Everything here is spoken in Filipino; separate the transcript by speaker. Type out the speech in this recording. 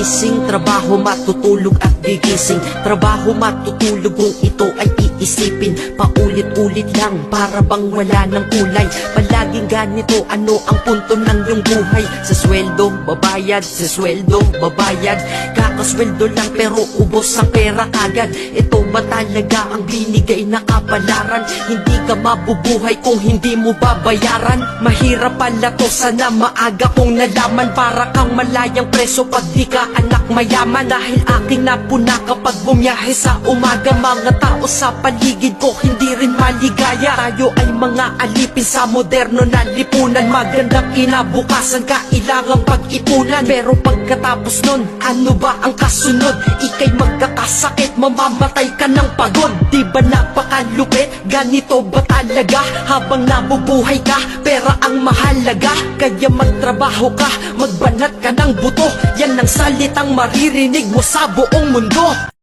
Speaker 1: gigising, trabaho, matutulog at gigising. Trabaho, matutulog kung ito ay iisipin. Paulit-ulit lang, para bang wala ng kulay. Palaging ganito, ano ang punto ng iyong buhay? Sa sweldo, babayad, sa sweldo, babayad. Kakasweldo lang pero ubos ang pera kagad. Ito ba talaga ang binigay na kapalaran? Hindi ka mabubuhay kung hindi mo babayaran. Mahirap pala to, sana maaga kong nalaman. Para kang malayang preso pag di ka anak mayaman. Dahil aking napuna kapag bumiyahe sa umaga. Mga tao sa paligid ko hindi rin maligaya. Tayo ay mga alipin sa moderno na lipunan. Magandang kinabukasan, kailangang pag-ipunan. Pero pagkatapos nun, ano ba ang kasunod? Ika'y magkakasakit, mamamatay ka ng pagod. Di ba napakalupit? Ganito ba talaga? Habang nabubuhay ka, pera ang mahalaga. Kaya magtrabaho ka, magbanat ka ng buto. Yan ang salitang maririnig mo sa buong mundo.